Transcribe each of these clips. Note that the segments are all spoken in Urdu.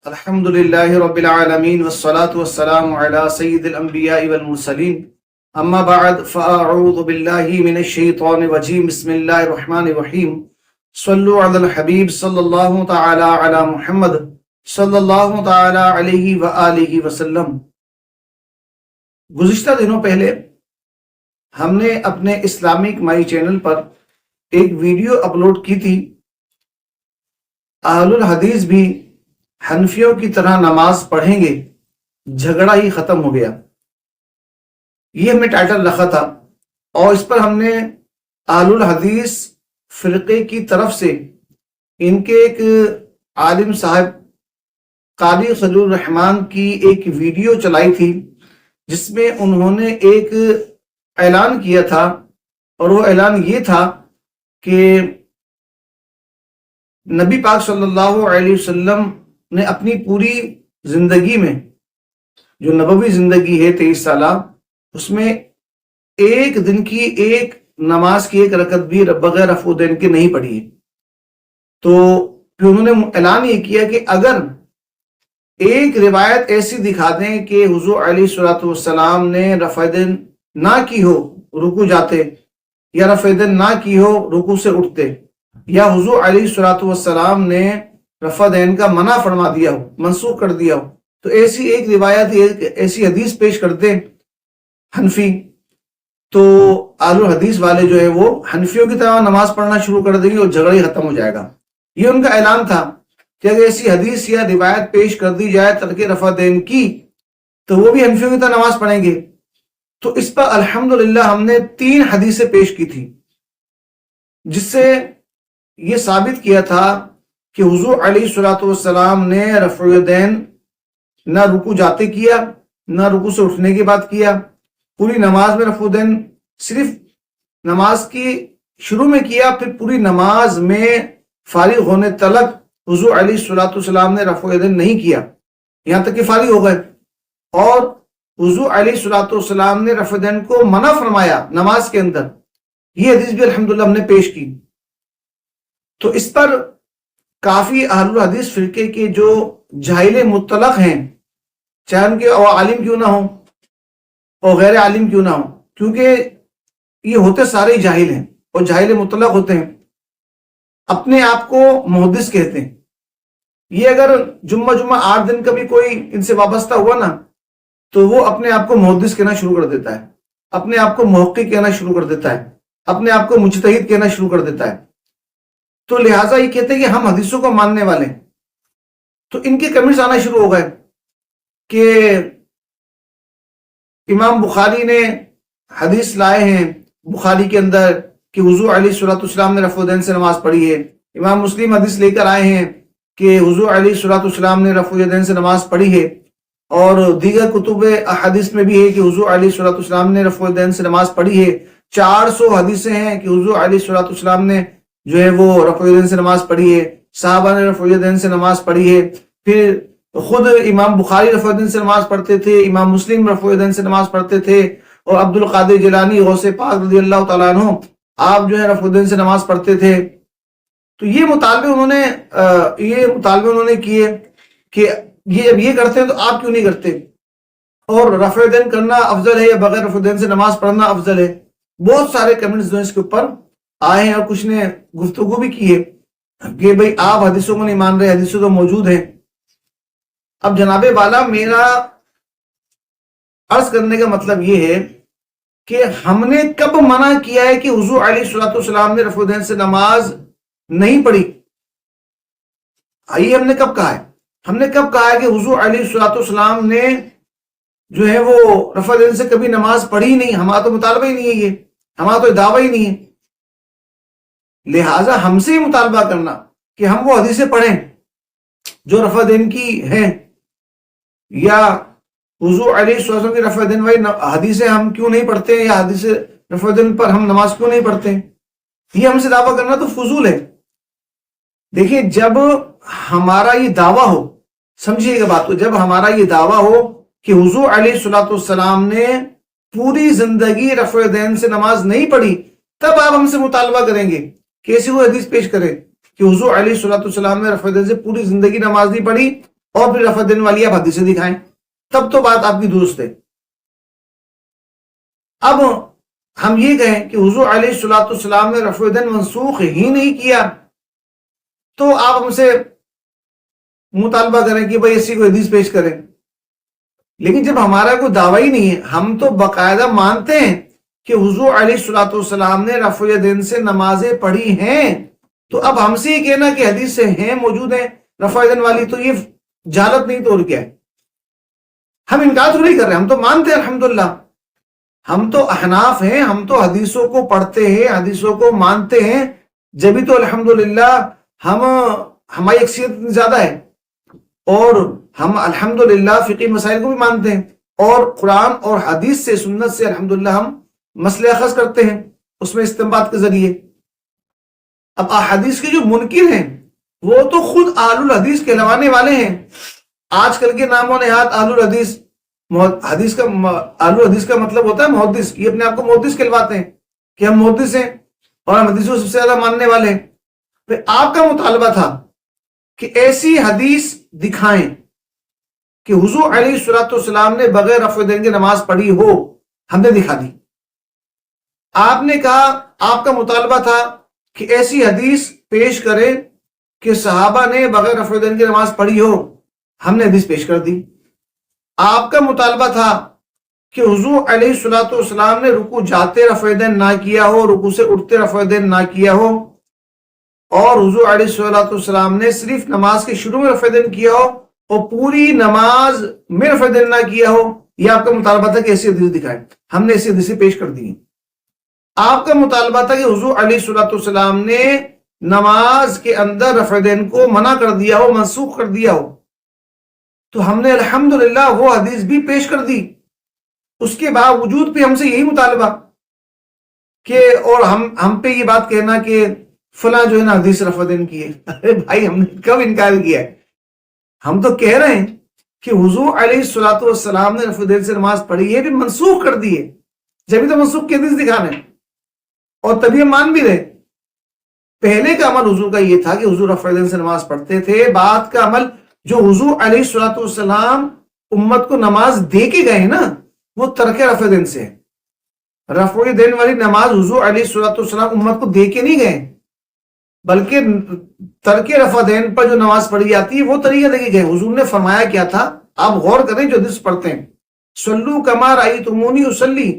الحمد لله رب العالمين والصلاة والسلام على سيد الأنبياء والمرسلين أما بعد فأعوذ بالله من الشيطان الرجيم بسم الله الرحمن الرحيم صلوا على الحبيب صلى الله تعالى على محمد صلی اللہ تعالی علیہ وآلہ وسلم۔ گزشتہ دنوں پہلے ہم نے اپنے اسلامک مائی چینل پر ایک ویڈیو اپلوڈ کی تھی، اہل الحدیث بھی حنفیوں کی طرح نماز پڑھیں گے، جھگڑا ہی ختم ہو گیا، یہ ہم نے ٹائٹل رکھا تھا۔ اور اس پر ہم نے اہل الحدیث فرقے کی طرف سے ان کے ایک عالم صاحب قاضی خلیل الرحمن کی ایک ویڈیو چلائی تھی، جس میں انہوں نے ایک اعلان کیا تھا، اور وہ اعلان یہ تھا کہ نبی پاک صلی اللہ علیہ وسلم نے اپنی پوری زندگی میں، جو نبوی زندگی ہے 23 سالہ، اس میں ایک دن کی ایک نماز کی ایک رکعت بھی بغیر رفع دین کے نہیں پڑھی ہے۔ تو پھر انہوں نے اعلان یہ کیا کہ اگر ایک روایت ایسی دکھا دیں کہ حضور علیہ الصلوۃ والسلام نے رفع دین نہ کی ہو رکوع جاتے، یا رفع دین نہ کی ہو رکوع سے اٹھتے، یا حضور علیہ الصلوۃ والسلام نے رفع دین کا منع فرما دیا ہو، منسوخ کر دیا ہو، تو ایسی ایک روایت، ایسی حدیث پیش کرتے حنفی، تو اہل الحدیث والے جو ہے وہ حنفیوں کی طرح نماز پڑھنا شروع کر دیں گے اور جھگڑا ہی ختم ہو جائے گا۔ یہ ان کا اعلان تھا کہ اگر ایسی حدیث یا روایت پیش کر دی جائے ترک رفع دین کی، تو وہ بھی حنفیوں کی طرح نماز پڑھیں گے۔ تو اس پر الحمدللہ ہم نے 3 حدیثیں پیش کی تھی، جس سے یہ ثابت کیا تھا کہ حضور علیہ الصلوۃ والسلام نے رفع دین نہ رکوع جاتے کیا، نہ رکوع سے اٹھنے کے بعد کیا، پوری نماز میں رفع دین صرف نماز کی شروع میں کیا، پھر پوری نماز میں فارغ ہونے تلک حضور علیہ الصلوۃ والسلام نے رفع دین نہیں کیا، یہاں تک کہ فارغ ہو گئے۔ اور حضور علیہ الصلوۃ والسلام نے رفع دین کو منع فرمایا نماز کے اندر، یہ حدیث بھی الحمدللہ ہم نے پیش کی۔ تو اس پر کافی اہل الحدیث فرقے کے جو جاہل مطلق ہیں، چاہے ان کے عالم کیوں نہ ہوں اور غیر عالم کیوں نہ ہوں، کیونکہ یہ ہوتے سارے جاہل ہیں اور جاہل مطلق ہوتے ہیں، اپنے آپ کو محدث کہتے ہیں۔ یہ اگر جمعہ 8 دن کا بھی کوئی ان سے وابستہ ہوا نا، تو وہ اپنے آپ کو محدث کہنا شروع کر دیتا ہے، اپنے آپ کو محقق کہنا شروع کر دیتا ہے، اپنے آپ کو مجتہد کہنا شروع کر دیتا ہے۔ تو لہٰذا یہ کہتے ہیں کہ ہم حدیثوں کو ماننے والے ہیں۔ تو ان کے کمنٹس آنا شروع ہو گئے کہ امام بخاری نے حدیث لائے ہیں بخاری کے اندر کہ حضور علیہ الصلوۃ والسلام نے رفع دین سے نماز پڑھی ہے، امام مسلم حدیث لے کر آئے ہیں کہ حضور علیہ الصلوۃ والسلام نے رفع دین سے نماز پڑھی ہے، اور دیگر کتب احادیث میں بھی ہے کہ حضور علیہ الصلوۃ والسلام نے رفع دین سے نماز پڑھی ہے۔ 400 حدیثیں ہیں کہ حضور علیہ الصلوۃ والسلام نے جو ہے وہ رفع دین سے نماز پڑھی ہے، صحابہ نے رفع دین سے نماز پڑھی ہے، پھر خود امام بخاری رفع دین سے نماز پڑھتے تھے، امام مسلم رفع دین سے نماز پڑھتے تھے، اور عبد القادر جیلانی غوث پاک رضی اللہ تعالیٰ عنہ آپ جو ہے رفع دین سے نماز پڑھتے تھے۔ تو یہ مطالبے انہوں نے کیے کہ یہ جب یہ کرتے ہیں تو آپ کیوں نہیں کرتے، اور رفع دین کرنا افضل ہے یا بغیر رفع دین سے نماز پڑھنا افضل ہے۔ بہت سارے کمنٹس جو اس کے اوپر آئے ہیں، اور کچھ نے گفتگو بھی کی ہے کہ بھئی آپ حدیثوں کو نہیں مان رہے، حدیثوں تو موجود ہیں۔ اب جناب والا، میرا عرض کرنے کا مطلب یہ ہے کہ ہم نے کب منع کیا ہے کہ حضور علیہ الصلوۃ والسلام نے رفع دین سے نماز نہیں پڑھی؟ یہ ہم نے کب کہا ہے؟ ہم نے کب کہا ہے کہ حضور علیہ الصلوۃ والسلام نے جو ہے وہ رفع دین سے کبھی نماز پڑھی نہیں؟ ہمارا تو مطالبہ ہی نہیں ہے، یہ ہمارا تو دعویٰ ہی نہیں ہے۔ لہٰذا ہم سے مطالبہ کرنا کہ ہم وہ حدیثیں پڑھیں جو رفع دین کی ہیں، یا حضور علیہ السلام کی رفع دین والی حدیثیں ہم کیوں نہیں پڑھتے ہیں، یا حدیث رفع دین پر ہم نماز کیوں نہیں پڑھتے ہیں، یہ ہم سے دعویٰ کرنا تو فضول ہے۔ دیکھیں، جب ہمارا یہ دعویٰ ہو، سمجھیے گا بات کو، جب ہمارا یہ دعویٰ ہو کہ حضور علیہ الصلوۃ والسلام نے پوری زندگی رفع دین سے نماز نہیں پڑھی، تب آپ ہم سے مطالبہ کریں گے کہ ایسی وہ حدیث پیش کریں کہ حضور علیہ الصلوۃ والسلام نے رفع دین سے پوری زندگی نماز نہیں پڑھی، اور پھر رفع دین والی آپ حدیثیں دکھائیں، تب تو بات آپ کی درست ہے۔ اب ہم یہ کہیں کہ حضور علیہ الصلوۃ والسلام نے رفع دین منسوخ ہی نہیں کیا، تو آپ ہم سے مطالبہ کریں کہ بھئی ایسی کوئی حدیث پیش کریں، لیکن جب ہمارا کوئی دعویٰ ہی نہیں ہے، ہم تو باقاعدہ مانتے ہیں کہ حضور علیہ الصلوۃ والسلام نے رفع دین سے نمازیں پڑھی ہیں، تو اب ہم سے یہ کہنا کہ حدیث سے ہیں موجود ہیں رفع دین والی، تو یہ جہالت نہیں تو اور کیا ہے؟ ہم انکار تو نہیں کر رہے، ہم تو مانتے ہیں الحمدللہ، ہم تو احناف ہیں، ہم تو حدیثوں کو پڑھتے ہیں، حدیثوں کو مانتے ہیں، جبھی تو الحمدللہ ہماری اکثریت اتنی زیادہ ہے، اور ہم الحمدللہ فقہی مسائل کو بھی مانتے ہیں، اور قرآن اور حدیث سے، سنت سے الحمدللہ ہم مسئلے اخذ کرتے ہیں اس میں استنباط کے ذریعے۔ اب احادیث کے جو منکر ہیں وہ تو خود اہل الحدیث کہلوانے والے ہیں، آج کل کے نام و نہاد اہل الحدیث، اہل الحدیث کا مطلب ہوتا ہے محدث، یہ اپنے آپ کو محدث کہلواتے ہیں کہ ہم محدث ہیں اور ہم حدیثوں کو سب سے زیادہ ماننے والے ہیں۔ پھر آپ کا مطالبہ تھا کہ ایسی حدیث دکھائیں کہ حضور علیہ الصلوۃ والسلام نے بغیر رفع دین کی نماز پڑھی ہو، ہم نے دکھا دی۔ آپ نے کہا، آپ کا مطالبہ تھا کہ ایسی حدیث پیش کرے کہ صحابہ نے بغیر رفع دین کی نماز پڑھی ہو، ہم نے حدیث پیش کر دی۔ آپ کا مطالبہ تھا کہ حضور علیہ الصلوۃ والسلام نے رکوع جاتے رفع دین نہ کیا ہو، رکوع سے اٹھتے رفع دین نہ کیا ہو، اور حضور علیہ الصلوۃ والسلام نے صرف نماز کے شروع میں رفع دین کیا ہو اور پوری نماز میں رفع دین نہ کیا ہو، یہ آپ کا مطالبہ تھا کہ ایسی حدیث دکھائیں، ہم نے ایسی حدیثیں پیش کر دی۔ آپ کا مطالبہ تھا کہ حضور علیہ الصلوۃ والسلام نے نماز کے اندر رفع دین کو منع کر دیا ہو، منسوخ کر دیا ہو، تو ہم نے الحمدللہ وہ حدیث بھی پیش کر دی۔ اس کے باوجود بھی ہم سے یہی مطالبہ کہ، اور ہم پہ یہ بات کہنا کہ فلاں جو ہے نا حدیث رفع دین کی ہے۔ ارے بھائی، ہم نے کب انکار کیا ہے؟ ہم تو کہہ رہے ہیں کہ حضور علیہ الصلوۃ والسلام نے رفع دین سے نماز پڑھی ہے، بھی منسوخ کر دی ہے، جبھی تو منسوخ کی حدیث دکھانا ہے، اور تبھی ہم مان بھی رہے۔ پہلے کا عمل حضور کا یہ تھا کہ حضور رفع دین سے نماز پڑھتے تھے، بعد کا عمل جو حضور علیہ الصلوۃ والسلام امت کو نماز دے کے گئے نا، وہ ترک رفع دین سے ہے۔ رفع دین والی نماز حضور علیہ الصلوۃ والسلام امت کو دے کے نہیں گئے، بلکہ ترک رفع دین پر جو نماز پڑھی جاتی ہے وہ طریقہ دے کے گئے۔ حضور نے فرمایا کیا تھا، آپ غور کریں جو حدیث پڑھتے ہیں، صلو کما رأیتمونی اصلی،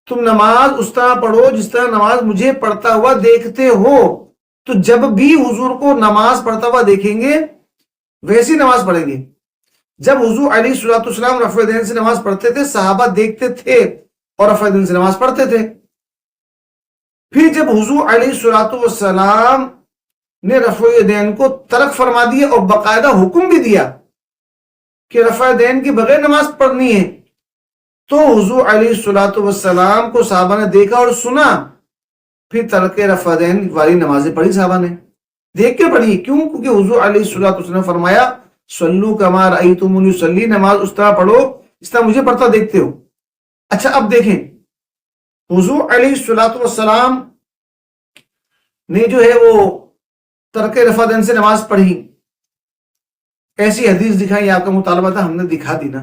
تم نماز اس طرح پڑھو جس طرح نماز مجھے پڑھتا ہوا دیکھتے ہو۔ تو جب بھی حضور کو نماز پڑھتا ہوا دیکھیں گے ویسی نماز پڑھیں گے۔ جب حضور علیہ الصلوۃ والسلام رفع دین سے نماز پڑھتے تھے، صحابہ دیکھتے تھے اور رفع دین سے نماز پڑھتے تھے۔ پھر جب حضور علیہ الصلوۃ والسلام نے رفع دین کو ترک فرما دیا اور باقاعدہ حکم بھی دیا کہ رفع دین کے بغیر نماز پڑھنی ہے، تو حضور علیہ الصلوۃ والسلام کو صحابہ نے دیکھا اور سنا، پھر ترک رفع دین والی نمازیں پڑھی، صحابہ نے دیکھ کے پڑھی۔ کیوں؟ کیونکہ حضور علیہ الصلوۃ والسلام نے فرمایا صلو کما رأیتمونی اصلی، نماز اس طرح پڑھو اس طرح مجھے پڑھتا دیکھتے ہو۔ اچھا، اب دیکھیں، حضور علیہ الصلوۃ والسلام نے جو ہے وہ ترک رفع دین سے نماز پڑھی، ایسی حدیث دکھائی، آپ کا مطالبہ تھا، ہم نے دکھا دی نا،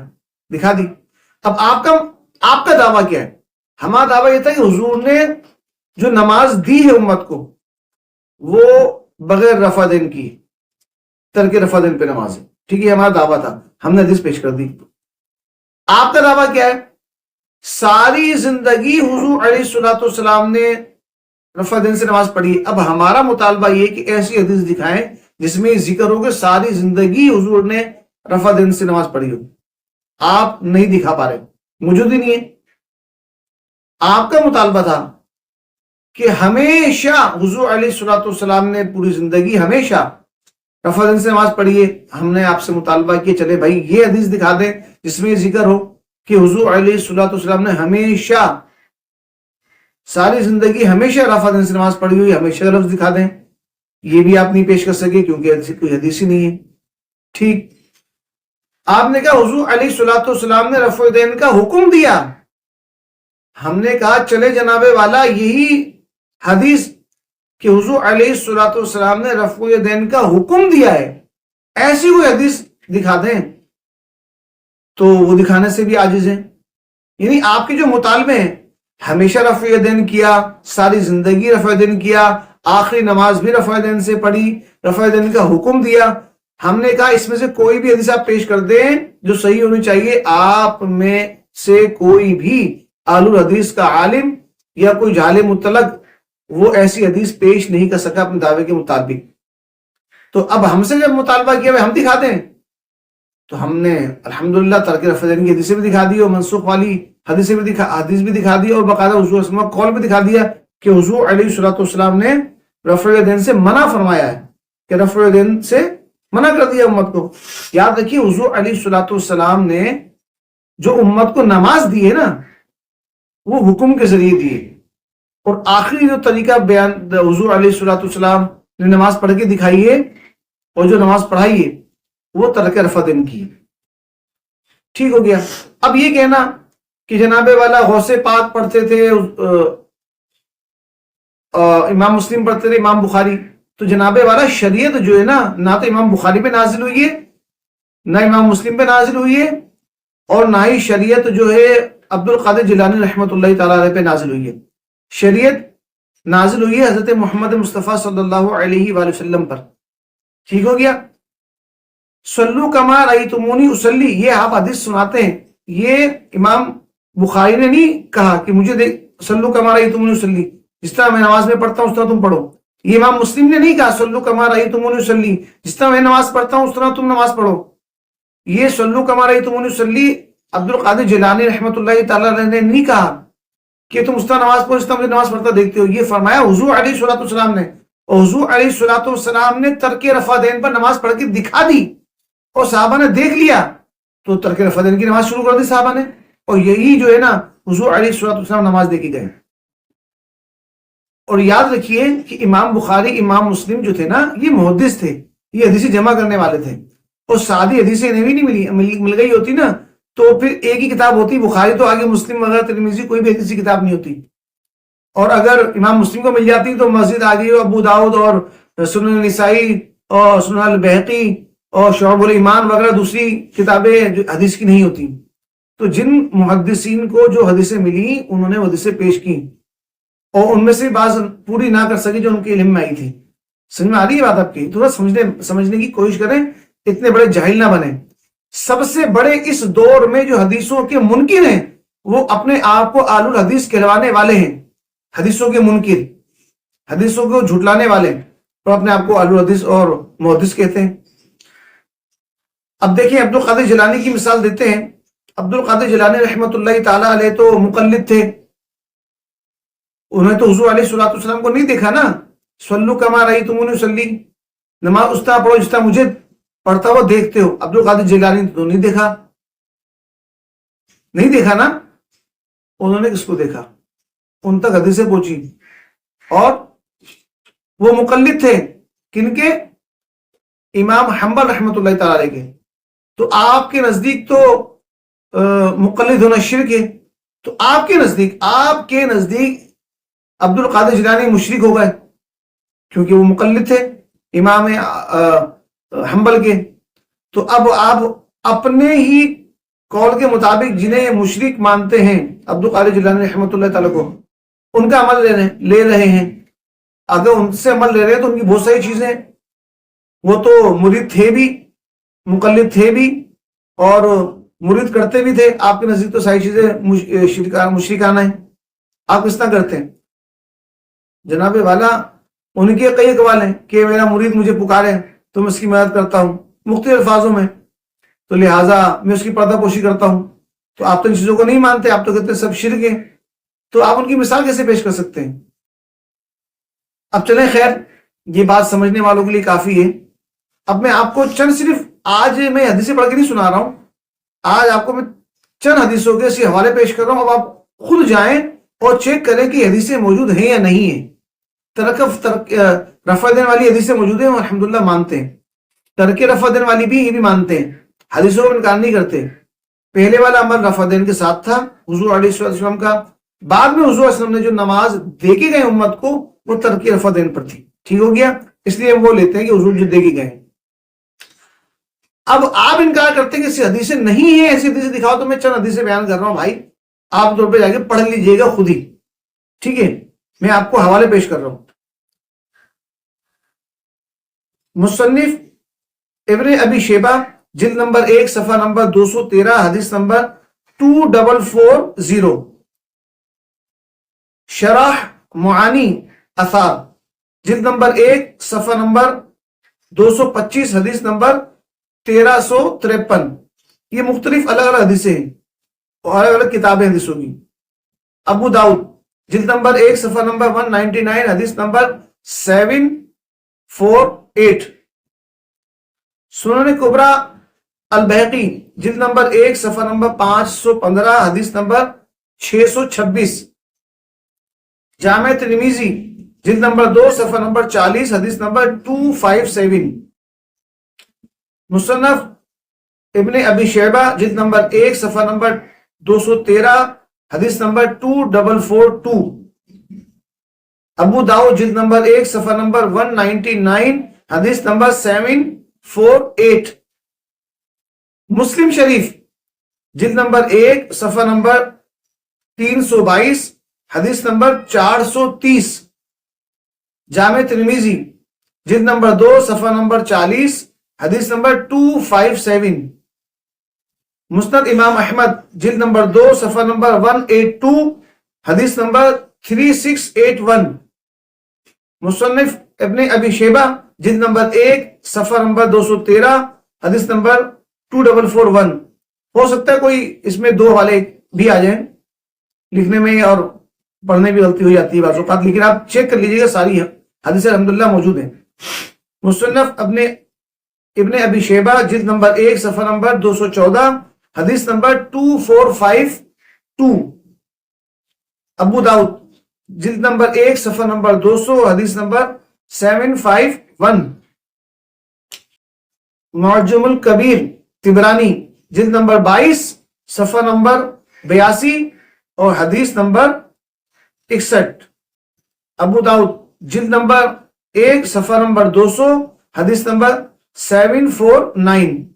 دکھا دی۔ اب آپ کا دعویٰ کیا ہے؟ ہمارا دعویٰ یہ تھا کہ حضور نے جو نماز دی ہے امت کو وہ بغیر رفع دین کی، ترک رفع دین پہ نماز ہے، ٹھیک ہے، ہمارا دعویٰ تھا، ہم نے حدیث پیش کر دی۔ آپ کا دعویٰ کیا ہے؟ ساری زندگی حضور علیہ الصلوۃ والسلام نے رفع دین سے نماز پڑھی۔ اب ہمارا مطالبہ یہ کہ ایسی حدیث دکھائیں جس میں ذکر ہو کہ ساری زندگی حضور نے رفع دین سے نماز پڑھی ہو۔ آپ نہیں دکھا پا رہے، موجود ہی نہیں ہے۔ آپ کا مطالبہ تھا کہ ہمیشہ حضور علیہ الصلوۃ والسلام نے پوری زندگی ہمیشہ رفع دین سے نماز پڑھی ہے۔ ہم نے آپ سے مطالبہ کیا چلے بھائی یہ حدیث دکھا دیں جس میں ذکر ہو کہ حضور علیہ الصلوۃ والسلام نے ہمیشہ ساری زندگی ہمیشہ رفع دین سے نماز پڑھی ہوئی، ہمیشہ کا لفظ دکھا دیں۔ یہ بھی آپ نہیں پیش کر سکے کیونکہ ایسی کوئی حدیث ہی نہیں ہے۔ ٹھیک، آپ نے کہا حضور علیہ الصلوۃ والسلام نے رفع دین کا حکم دیا، ہم نے کہا چلے جناب والا یہی حدیث کہ حضور علیہ الصلوۃ والسلام نے رفع دین کا حکم دیا ہے، ایسی کوئی حدیث دکھا دیں تو وہ دکھانے سے بھی عاجز ہیں. یعنی آپ کے جو مطالبے ہیں، ہمیشہ رفع دین کیا، ساری زندگی رفع دین کیا، آخری نماز بھی رفع دین سے پڑھی، رفع دین کا حکم دیا. ہم نے کہا اس میں سے کوئی بھی حدیث آپ پیش کر دیں جو صحیح ہونی چاہیے. آپ میں سے کوئی بھی اہل الحدیث کا عالم یا کوئی جاہل مطلق وہ ایسی حدیث پیش نہیں کر سکا اپنے دعوے کے مطابق. تو اب ہم سے جب مطالبہ کیا ہم دکھا دیں، تو ہم نے الحمدللہ ترک رفع دین کی حدیثیں بھی دکھا دی، اور منسوخ والی حدیث بھی دکھا دی، اور باقاعدہ حضور صلی اللہ علیہ وسلم کا قول بھی دکھا دیا کہ حضور علیہ الصلوۃ والسلام نے رفع دین سے منع فرمایا ہے، کہ رفع دین سے منع کر دیا امت کو. یاد رکھیے حضور علیہ الصلوۃ والسلام نے جو امت کو نماز دی ہے نا، وہ حکم کے ذریعے دی ہے، اور آخری جو طریقہ بیان حضور علیہ الصلوۃ والسلام نے نماز پڑھ کے دکھائی ہے، اور جو نماز پڑھائی ہے وہ ترک رفع دین کی. ٹھیک ہو گیا. اب یہ کہنا کہ جناب والا غوث پاک پڑھتے تھے، امام مسلم پڑھتے تھے، امام بخاری، تو جناب والا شریعت جو ہے نا، نہ تو امام بخاری پہ نازل ہوئی ہے، نہ امام مسلم پہ نازل ہوئی ہے، اور نہ ہی شریعت جو ہے عبد القادر جیلانی رحمۃ اللہ تعالیٰ علیہ پہ نازل ہوئی ہے. شریعت نازل ہوئی ہے حضرت محمد مصطفیٰ صلی اللہ علیہ وآلہ وسلم پر. ٹھیک ہو گیا. صلو کما رأیتمونی اصلی، یہ آپ حدیث سناتے ہیں، یہ امام بخاری نے نہیں کہا کہ مجھے صلو کما رأیتمونی اصلی، جس طرح میں نماز میں پڑھتا ہوں اس طرح تم پڑھو. یہ امام مسلم نے نہیں کہا صلو کما رأیتمونی اصلی، جس طرح میں نماز پڑھتا ہوں اس طرح تم نماز پڑھو. یہ صلو کما رأیتمونی اصلی عبد القادر جیلانی رحمۃ اللہ تعالیٰ نے نہیں کہا کہ تم اس طرح نماز پڑھو جس طرح مجھے نماز پڑھتا دیکھتے ہو. یہ فرمایا حضور علیہ الصلوۃ والسلام نے، اور حضور علیہ الصلوۃ والسلام نے ترک رفع دین پر نماز پڑھ کے دکھا دی، اور صحابہ نے دیکھ لیا تو ترک رفع دین کی نماز شروع کر دی صحابہ نے. اور یہی جو ہے نا حضور علیہ الصلوۃ والسلام نماز دے کے گئے. اور یاد رکھیے کہ امام بخاری امام مسلم جو تھے نا، یہ محدث تھے، یہ حدیثیں جمع کرنے والے تھے، اور سادی حدیثیں انہیں بھی نہیں مل گئی ہوتی نا تو پھر ایک ہی کتاب ہوتی بخاری، تو آگے مسلم وغیرہ ترمذی کوئی بھی حدیثی کتاب نہیں ہوتی. اور اگر امام مسلم کو مل جاتی تو مسجد آگے ابو داؤد اور سنن نسائی اور سنن البیہقی اور شعب الایمان وغیرہ دوسری کتابیں جو حدیث کی نہیں ہوتی. تو جن محدثین کو جو حدیثیں ملی انہوں نے وہ حدیثیں پیش کی، اور ان میں سے بعض پوری نہ کر سکی جو ان کے علم میں آئی تھی. سمجھ میں آ رہی ہے بات آپ کی؟ تھوڑا سمجھنے کی کوشش کریں، اتنے بڑے جاہل نہ بنیں. سب سے بڑے اس دور میں جو حدیثوں کے منکر ہیں وہ اپنے آپ کو اہل الحدیث کہلوانے والے ہیں. حدیثوں کے منکر، حدیثوں کو جھٹلانے والے، اور اپنے آپ کو اہل الحدیث اور محدث کہتے ہیں. اب دیکھیں عبد القادر جیلانی کی مثال دیتے ہیں. عبد القادر جیلانی رحمۃ اللہ تعالیٰ علیہ تو مقلد تھے، انہوں نے تو حضور علیہ الصلوۃ والسلام کو نہیں دیکھا نا. صلو کما رأیتمونی اصلی، نماز اس طرح پڑھو جس طرح مجھے پڑھتا ہو دیکھتے ہو. عبد القادر جیلانی تو نہیں دیکھا نا. انہوں نے کس کو دیکھا؟ ان تک حدیثیں پہنچی، اور وہ مقلد تھے کن کے؟ امام حنبل رحمۃ اللہ تعالیٰ علیہ کے. تو آپ کے نزدیک تو مقلد ہونا شرک ہے، تو آپ کے نزدیک عبد القادر جیلانی مشرک ہو گئے، کیونکہ وہ مقلد تھے امام حنبل کے. تو اب آپ اپنے ہی قول کے مطابق جنہیں مشرک مانتے ہیں عبد القادر جیلانی رحمۃ اللہ تعالیٰ کو، ان کا عمل لے رہے ہیں. اگر ان سے عمل لے رہے ہیں تو ان کی بہت ساری چیزیں، وہ تو مرید تھے بھی، مقلد تھے بھی، اور مرید کرتے بھی تھے. آپ کے نزدیک تو ساری چیزیں مشرکانہ ہیں، آپ کس طرح کرتے ہیں؟ جناب والا ان کے کئی اقوال ہیں کہ میرا مرید مجھے پکارے تو میں اس کی مدد کرتا ہوں مختلف الفاظوں میں، تو لہٰذا میں اس کی پردہ پوشی کرتا ہوں. تو آپ تو ان چیزوں کو نہیں مانتے، آپ تو کہتے ہیں سب شرک ہیں، تو آپ ان کی مثال کیسے پیش کر سکتے ہیں؟ اب چلیں، خیر یہ بات سمجھنے والوں کے لیے کافی ہے. اب میں آپ کو چند صرف آج میں حدیثیں پڑھ کے نہیں سنا رہا ہوں، آج آپ کو میں چند حدیثوں کے اسی حوالے پیش کر رہا ہوں. اب آپ خود جائیں اور چیک کریں کہ حدیثیں موجود ہیں یا نہیں ہیں. رفع دین والی حدیثیں موجود ہیں، الحمدللہ مانتے ہیں. ترک رفع دین والی بھی یہ بھی مانتے ہیں، حدیثوں کو انکار نہیں کرتے. پہلے والا عمل رفع دین کے ساتھ تھا حضور علیہ السلام کا، بعد میں حضور علیہ السلام نے جو نماز دے کے گئے امت کو وہ ترک رفع دین پر تھی. ٹھیک ہو گیا؟ اس لیے وہ لیتے ہیں کہ حضور جو دے کے گئے. اب آپ انکار کرتے ہیں کہ ایسی حدیثیں نہیں ہیں، ایسی حدیثیں دکھاؤ، تو میں چند حدیثیں بیان کر رہا ہوں بھائی، آپ طور پہ جا کے پڑھ لیجئے گا خود ہی، ٹھیک ہے؟ میں آپ کو حوالے پیش کر رہا ہوں۔ مصنف ابن ابی شیبہ جلد نمبر 1 صفحہ نمبر 213 حدیث نمبر 2440، شرح معانی اثار جلد نمبر 1 صفحہ نمبر 225 حدیث نمبر 1353۔ یہ مختلف الگ الگ حدیثیں ہیں اور الگ الگ کتابیں حدیثوں کی۔ ابو داؤد جلد نمبر 1 صفحہ نمبر 199 حدیث نمبر 748۔ سنن کبریٰ البیہقی جلد نمبر 1 صفحہ نمبر 515 حدیث نمبر 626۔ جامع ترمذی جلد نمبر 2 صفحہ نمبر 40 حدیث نمبر 257۔ مصنف ابن ابی شیبہ جلد نمبر 1 صفحہ نمبر 213 حدیث نمبر 2442۔ ابو داؤد جلد نمبر 1 صفحہ نمبر 199 حدیث نمبر 748۔ مسلم شریف جلد نمبر 1 صفحہ نمبر 322 حدیث نمبر 430۔ جامع ترمذی جلد نمبر 2 صفحہ نمبر 40 حدیث نمبر 257۔ مسند امام احمد جلد نمبر 2 صفحہ نمبر 182 حدیث نمبر 3681۔ مصنف ابن ابی شیبہ جلد نمبر 1 صفحہ نمبر 213 حدیث نمبر 2441۔ ہو سکتا ہے کوئی اس میں دو والے بھی آ جائیں، لکھنے میں اور پڑھنے بھی غلطی ہو جاتی ہے بعض اوقات، لیکن آپ چیک کر لیجیے گا، ساری حدیثیں الحمدللہ موجود ہیں۔ مصنف ابن ابی شیبہ جلد نمبر 1 صفحہ نمبر 214 حدیث نمبر 2452۔ ابو داؤد جلد نمبر 1 صفحہ نمبر 200 حدیث نمبر 751۔ معجم الکبیر طبرانی جلد نمبر 22 صفحہ نمبر 82 اور حدیث نمبر 61۔ ابو داؤد جلد نمبر 1 صفحہ نمبر 200 حدیث نمبر 749۔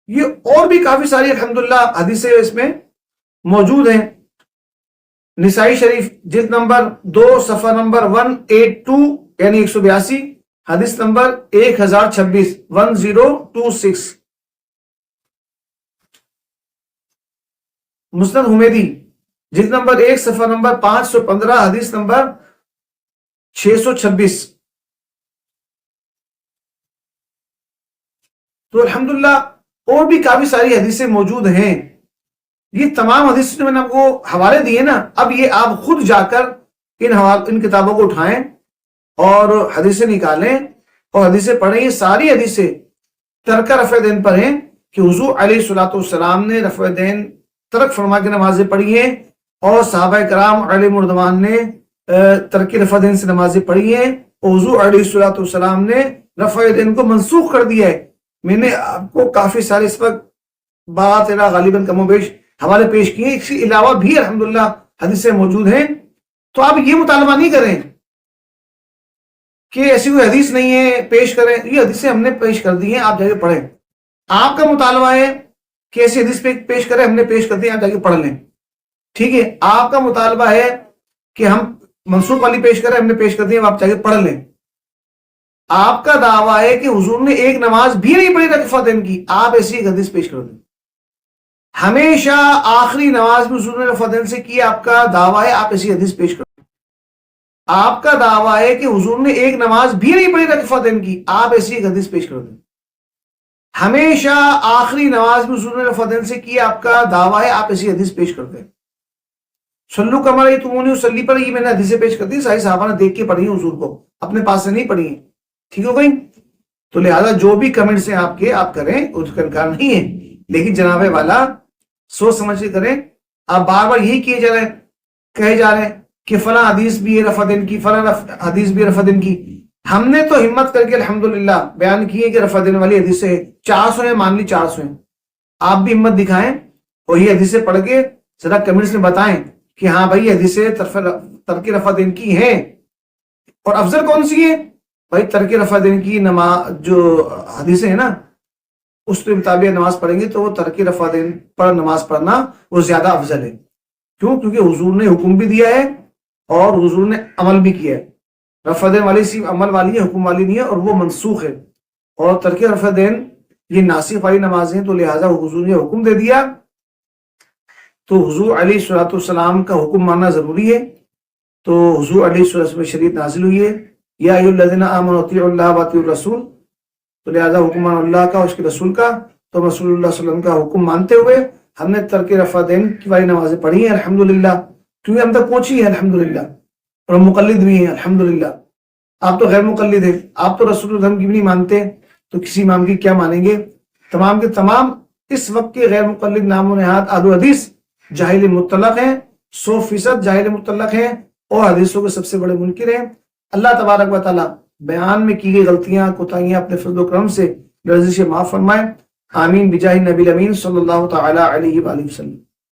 یہ اور بھی کافی ساری الحمدللہ حدیثیں اس میں موجود ہیں۔ نسائی شریف جلد نمبر 2 صفحہ نمبر 182 یعنی 182 حدیث نمبر 1026 1026۔ مسند حمیدی جلد نمبر 1 صفحہ نمبر 515 حدیث نمبر 626۔ تو الحمدللہ اور بھی کافی ساری حدیثیں موجود ہیں۔ یہ تمام حدیثیں میں نے آپ کو حوالے دیے نا، اب یہ آپ خود جا کر ان کتابوں کو اٹھائیں اور حدیثیں نکالیں اور حدیثیں پڑھیں۔ یہ ساری حدیثیں ترک رفع دین پر ہیں کہ حضور علیہ الصلوۃ والسلام نے رفع دین ترک فرما کے نمازیں پڑھی ہیں، اور صحابہ کرام علیہم الرضوان نے ترک رفع دین سے نمازیں پڑھی ہیں، اور حضور علیہ الصلوۃ والسلام نے رفع دین کو منسوخ کر دیا ہے۔ میں نے آپ کو کافی سارے اس وقت 12-13 غالباً کم و بیش حوالے پیش کیے، اس کے علاوہ بھی الحمدللہ حدیثیں موجود ہیں۔ تو آپ یہ مطالبہ نہیں کریں کہ ایسی کوئی حدیث نہیں ہے پیش کریں، یہ حدیثیں ہم نے پیش کر دی ہیں، آپ جا کے پڑھیں۔ آپ کا مطالبہ ہے کہ ایسی حدیث پیش کریں، ہم نے پیش کر دی، آپ جا کے پڑھ لیں، ٹھیک ہے۔ آپ کا مطالبہ ہے کہ ہم منسوخ والی پیش کریں، ہم نے پیش کر دی، آپ جا کے پڑھ لیں۔ آپ کا دعویٰ ہے کہ حضور نے ایک نماز بھی نہیں پڑھی رفع دین کی، آپ ایسی ایک حدیث پیش کر دیں۔ ہمیشہ آخری نماز میں حضور نے رفع دین سے کی، آپ کا دعویٰ ہے، آپ ایسی حدیث پیش کر دیں۔ آپ کا دعویٰ ہے کہ حضور نے ایک نماز بھی نہیں پڑھی رفع دین کی، آپ ایسی ایک حدیث پیش کر دیں۔ ہمیشہ آخری نماز میں حضور نے رفع دین سے کی، آپ کا دعویٰ ہے، آپ ایسی حدیث پیش کر دیں۔ صلو کما رأیتمونی اصلی پر یہ میں نے حدیثیں پیش کر دی، صحیح صحابہ نے دیکھ کے پڑھی ہیں حضور کو، اپنے پاس سے نہیں پڑھی ہیں، ٹھیک ہو گئی؟ تو لہذا جو بھی کمنٹس ہیں آپ کے، آپ کریں، اس کا انکار نہیں ہے، لیکن جناب والا سوچ سمجھ کے کریں۔ آپ بار بار یہی کہے جا رہے ہیں کہ فلاں حدیث بھی ہے رفع دین کی، فلاں حدیث بھی رفع دین کی۔ ہم نے تو ہمت کر کے الحمدللہ بیان کی ہے کہ رفع دین والی حدیثیں 400 ہیں، مان لی 400 ہیں۔ آپ بھی ہمت دکھائیں اور یہ حدیثیں پڑھ کے ذرا کمنٹس میں بتائیں کہ ہاں بھائی حدیثیں ترک رفع دین کی ہیں۔ اور افضل کون سی ہے؟ بھائی ترک رفع دین کی نماز جو حدیثیں ہیں نا اس کے مطابق نماز پڑھیں گے تو وہ ترک رفع دین پر نماز پڑھنا وہ زیادہ افضل ہے. کیوں؟ کیونکہ حضور نے حکم بھی دیا ہے اور حضور نے عمل بھی کیا ہے. رفع دین والی صرف عمل والی ہے، حکم والی نہیں ہے، اور وہ منسوخ ہے. اور ترک رفع دین یہ ناسخ والی نمازیں، تو لہٰذا حضور نے حکم دے دیا تو حضور علیہ الصلوۃ والسلام کا حکم ماننا ضروری ہے. تو حضور علیہ الصلوۃ والسلام میں شریعت نازل ہوئی ہے، یا ایھا الذین آمنوا اطیعوا اللہ واطیعوا الرسول، تو لہٰذا حکم مان اللہ کا اور اس کے رسول کا. تو رسول اللہ صلی اللہ علیہ وسلم کا حکم مانتے ہوئے ہم نے ترک رفع دین کی والی نمازیں پڑھی ہیں الحمدللہ، کیونکہ ہم تک پہنچی ہے الحمدللہ، اور مقلد بھی ہیں الحمدللہ. آپ تو غیر مقلد ہیں، آپ تو رسول اللہ کی بھی نہیں مانتے، تو کسی امام کی کیا مانیں گے؟ تمام کے تمام اس وقت کے غیر مقلد نام و نہاد اہل حدیث جاہل مطلق ہیں، 100% جاہل مطلق ہیں اور حدیثوں کے سب سے بڑے منکر ہیں. اللہ تبارک و تعالی بیان میں کی گئی غلطیاں کوتاہیاں اپنے فضل و کرم سے لرزش معاف فرمائے. آمین بجاہ نبی الامین صلی اللہ تعالی علیہ وآلہ وسلم.